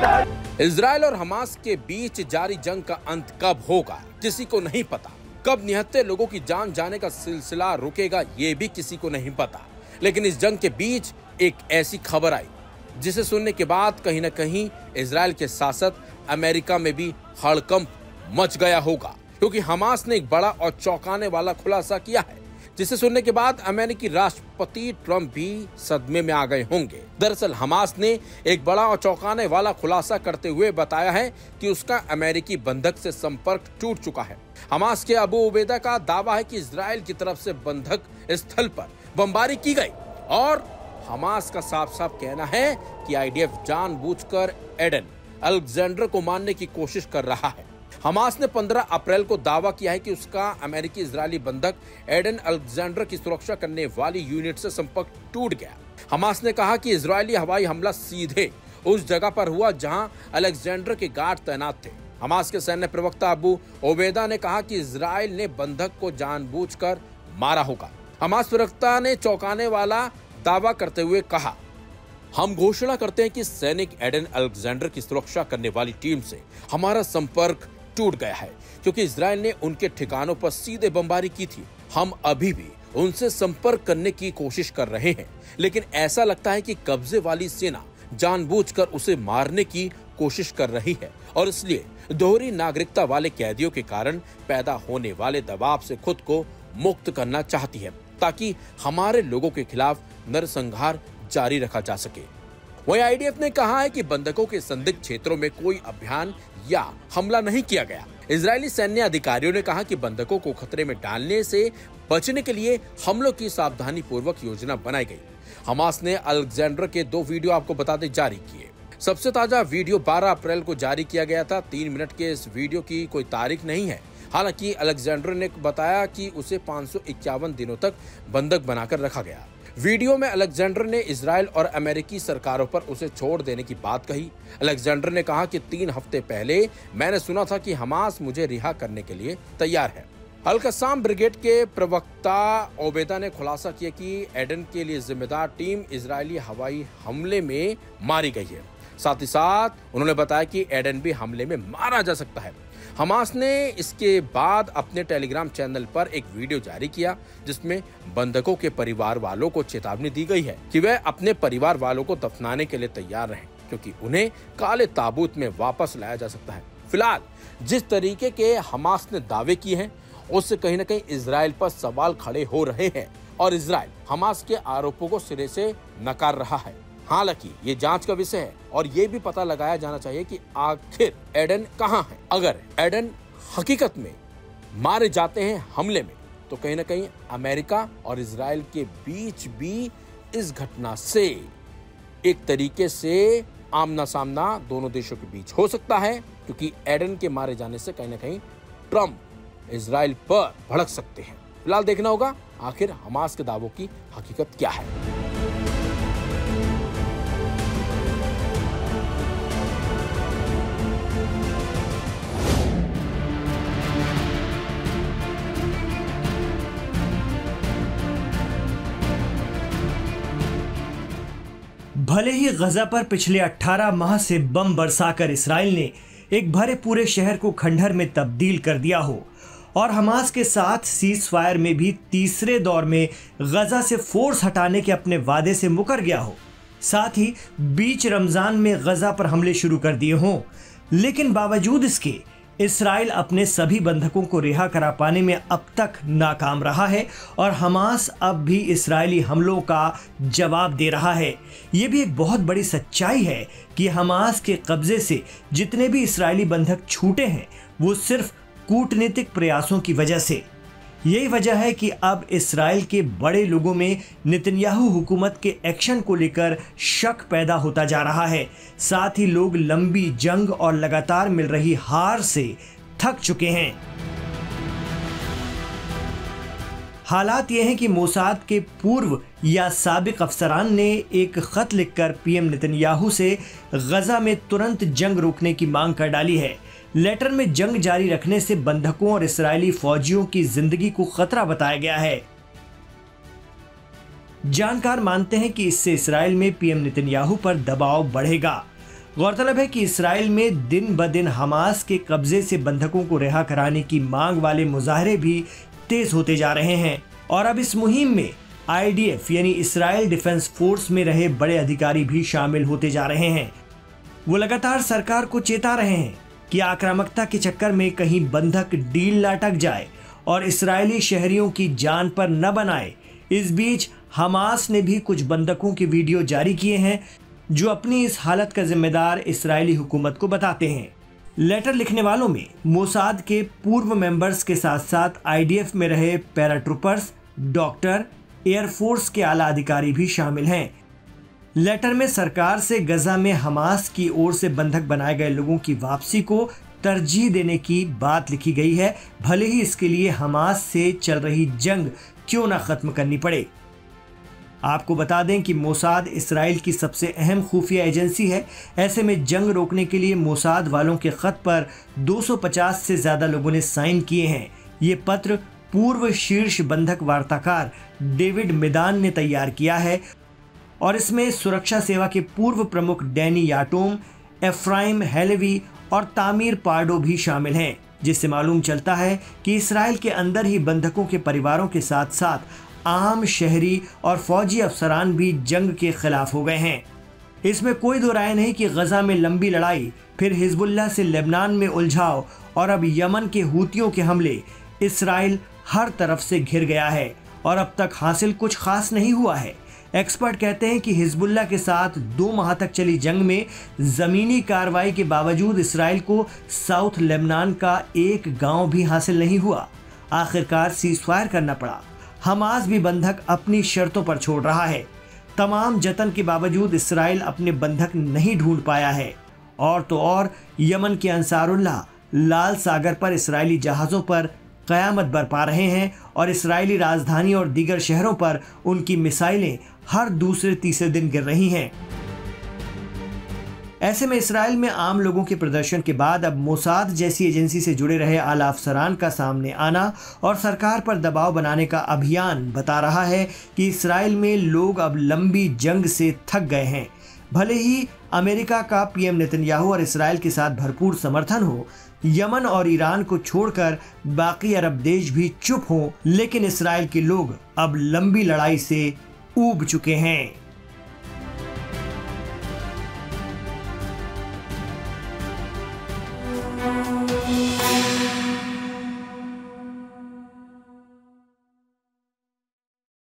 Israel और Hamas के बीच जारी जंग का अंत कब होगा किसी को नहीं पता। कब निहत्थे लोगों की जान जाने का सिलसिला रुकेगा ये भी किसी को नहीं पता। लेकिन इस जंग के बीच एक ऐसी खबर आई जिसे सुनने के बाद कहीं न कहीं इजराइल के शासक अमेरिका में भी हड़कंप मच गया होगा, क्योंकि हमास ने एक बड़ा और चौंकाने वाला खुलासा किया है जिसे सुनने के बाद अमेरिकी राष्ट्रपति ट्रंप भी सदमे में आ गए होंगे। दरअसल हमास ने एक बड़ा और चौंकाने वाला खुलासा करते हुए बताया है कि उसका अमेरिकी बंधक से संपर्क टूट चुका है। हमास के अबू उबैदा का दावा है कि इजराइल की तरफ से बंधक स्थल पर बमबारी की गई और हमास का साफ साफ कहना है कि आईडीएफ जानबूझकर एडन अलेक्जेंडर को मारने की कोशिश कर रहा है। हमास ने 15 अप्रैल को दावा किया है कि उसका अमेरिकी इजरायली बंधक एडन अलेक्जेंडर की सुरक्षा करने वाली यूनिट से संपर्क टूट गया। हमास ने कहा कि इजरायली हवाई हमला सीधे उस जगह पर हुआ जहां अलेक्जेंडर के गार्ड तैनात थे। हमास के सैन्य प्रवक्ता अबू ओबैदा ने कहा कि इजराइल ने बंधक को जानबूझकर मारा होगा। हमास प्रवक्ता ने चौंकाने वाला दावा करते हुए कहा, हम घोषणा करते हैं कि सैनिक एडन अलेक्जेंडर की सुरक्षा करने वाली टीम से हमारा संपर्क टूट गया है क्योंकि इजराइल ने उनके ठिकानों पर सीधे बमबारी की थी। हम अभी भी उनसे संपर्क करने की कोशिश कर रहे हैं, लेकिन ऐसा लगता है कि कब्जे वाली सेना जानबूझकर उसे मारने की कोशिश कर रही है और इसलिए दोहरी नागरिकता वाले कैदियों के कारण पैदा होने वाले दबाव से खुद को मुक्त करना चाहती है ताकि हमारे लोगों के खिलाफ नरसंहार जारी रखा जा सके। वहीं आईडीएफ ने कहा है कि बंधकों के संदिग्ध क्षेत्रों में कोई अभियान या हमला नहीं किया गया। इजरायली सैन्य अधिकारियों ने कहा कि बंधकों को खतरे में डालने से बचने के लिए हमलों की सावधानी पूर्वक योजना बनाई गई। हमास ने अलेक्जेंडर के 2 वीडियो आपको बताते जारी किए। सबसे ताजा वीडियो 12 अप्रैल को जारी किया गया था। 3 मिनट के इस वीडियो की कोई तारीख नहीं है। हालांकि अलेक्जेंडर ने बताया कि उसे 551 दिनों तक बंधक बनाकर रखा गया। वीडियो में अलेक्जेंडर ने इजराइल और अमेरिकी सरकारों पर उसे छोड़ देने की बात कही। अलेक्जेंडर ने कहा कि 3 हफ्ते पहले मैंने सुना था कि हमास मुझे रिहा करने के लिए तैयार है। अल-कस्साम ब्रिगेड के प्रवक्ता ओबैदा ने खुलासा किया कि एडन के लिए जिम्मेदार टीम इजरायली हवाई हमले में मारी गई है। साथ ही साथ उन्होंने बताया कि एडन भी हमले में मारा जा सकता है। हमास ने इसके बाद अपने टेलीग्राम चैनल पर एक वीडियो जारी किया जिसमें बंधकों के परिवार वालों को चेतावनी दी गई है कि वे अपने परिवार वालों को दफनाने के लिए तैयार रहें क्योंकि उन्हें काले ताबूत में वापस लाया जा सकता है। फिलहाल जिस तरीके के हमास ने दावे किए हैं उससे कहीं न कहीं इजराइल पर सवाल खड़े हो रहे हैं और इजराइल हमास के आरोपों को सिरे से नकार रहा है। हालांकि ये जांच का विषय है और ये भी पता लगाया जाना चाहिए कि आखिर एडन कहां है। अगर एडन हकीकत में मारे जाते हैं हमले में तो कहीं ना कहीं अमेरिका और इजराइल के बीच भी इस घटना से एक तरीके से आमना सामना दोनों देशों के बीच हो सकता है, क्योंकि एडन के मारे जाने से कहीं ना कहीं ट्रंप इजराइल पर भड़क सकते हैं। फिलहाल देखना होगा आखिर हमास के दावों की हकीकत क्या है। भले ही गजा पर पिछले 18 माह से बम बरसाकर इसराइल ने एक भरे पूरे शहर को खंडहर में तब्दील कर दिया हो और हमास के साथ सीज फायर में भी तीसरे दौर में गजा से फोर्स हटाने के अपने वादे से मुकर गया हो, साथ ही बीच रमजान में गजा पर हमले शुरू कर दिए हों, लेकिन बावजूद इसके इसराइल अपने सभी बंधकों को रिहा करा पाने में अब तक नाकाम रहा है और हमास अब भी इसराइली हमलों का जवाब दे रहा है। ये भी एक बहुत बड़ी सच्चाई है कि हमास के कब्जे से जितने भी इसराइली बंधक छूटे हैं वो सिर्फ कूटनीतिक प्रयासों की वजह से। यही वजह है कि अब इसराइल के बड़े लोगों में नेतन्याहू हुकूमत के एक्शन को लेकर शक पैदा होता जा रहा है। साथ ही लोग लंबी जंग और लगातार मिल रही हार से थक चुके हैं। हालात ये हैं कि मोसाद के पूर्व या साबिक अफसरान ने एक खत लिखकर पीएम नेतन्याहू से गजा में तुरंत जंग रोकने की मांग कर डाली है। लेटर में जंग जारी रखने से बंधकों और इस्राएली फौजियों की जिंदगी को खतरा बताया गया है। जानकार मानते हैं कि इससे इस्राएल में पीएम नेतन्याहू पर दबाव बढ़ेगा। गौरतलब है कि इसराइल में दिन ब दिन हमास के कब्जे से बंधकों को रिहा कराने की मांग वाले मुजाहरे भी तेज होते जा रहे हैं और अब इस मुहिम में IDF यानी इसराइल डिफेंस फोर्स में रहे बड़े अधिकारी भी शामिल होते जा रहे हैं। वो लगातार सरकार को चेता रहे हैं कि आक्रामकता के चक्कर में कहीं बंधक डील ना अटक जाए और इस्राएली शहरियों की जान पर न बनाए। इस बीच हमास ने भी कुछ बंधकों के वीडियो जारी किए हैं जो अपनी इस हालत का जिम्मेदार इस्राएली हुकूमत को बताते हैं। लेटर लिखने वालों में मोसाद के पूर्व मेंबर्स के साथ साथ IDF में रहे पैराट्रूपर्स, डॉक्टर, एयरफोर्स के आला अधिकारी भी शामिल हैं। लेटर में सरकार से गजा में हमास की ओर से बंधक बनाए गए लोगों की वापसी को तरजीह देने की बात लिखी गई है, भले ही इसके लिए हमास से चल रही जंग क्यों ना खत्म करनी पड़े। आपको बता दें कि मोसाद इसराइल की सबसे अहम खुफिया एजेंसी है। ऐसे में जंग रोकने के लिए मोसाद वालों के खत पर 250 से ज्यादा लोगों ने साइन किए हैं। ये पत्र पूर्व शीर्ष बंधक वार्ताकार डेविड मिदान ने तैयार किया है और इसमें सुरक्षा सेवा के पूर्व प्रमुख डैनी याटोम, एफ्राइम हेलेवी और तामीर पार्डो भी शामिल हैं, जिससे मालूम चलता है कि इसराइल के अंदर ही बंधकों के परिवारों के साथ साथ आम शहरी और फौजी अफसरान भी जंग के खिलाफ हो गए हैं। इसमें कोई दो राय नहीं कि गजा में लंबी लड़ाई, फिर हिजबुल्लाह से लेबनान में उलझाव और अब यमन के हूतियों के हमले, इसराइल हर तरफ से घिर गया है और अब तक हासिल कुछ खास नहीं हुआ है। एक्सपर्ट कहते हैं कि हिजबुल्लाह के साथ 2 माह तक चली जंग में जमीनी कार्रवाई के बावजूद इसराइल को साउथ लेबनान का एक गांव भी हासिल नहीं हुआ। आखिरकार सीज़फायर करना पड़ा। हमास भी बंधक अपनी शर्तों पर छोड़ रहा है। तमाम जतन के बावजूद इसराइल अपने बंधक नहीं ढूंढ पाया है। और तो और यमन के अंसारुल्लाह लाल सागर पर इसराइली जहाज़ों पर क़यामत बरपा रहे हैं और इसराइली राजधानी और दीगर शहरों पर उनकी मिसाइलें हर दूसरे तीसरे दिन गिर रही हैं। ऐसे में इसराइल में आम लोगों के प्रदर्शन के बाद अब मोसाद जैसी एजेंसी से जुड़े रहे आला अफसरान का सामने आना और सरकार पर दबाव बनाने का अभियान बता रहा है कि इसराइल में लोग अब लंबी जंग से थक गए हैं। भले ही अमेरिका का PM नेतन्याहू और इसराइल के साथ भरपूर समर्थन हो, यमन और ईरान को छोड़कर बाकी अरब देश भी चुप हों, लेकिन इसराइल के लोग अब लंबी लड़ाई से ऊब चुके हैं।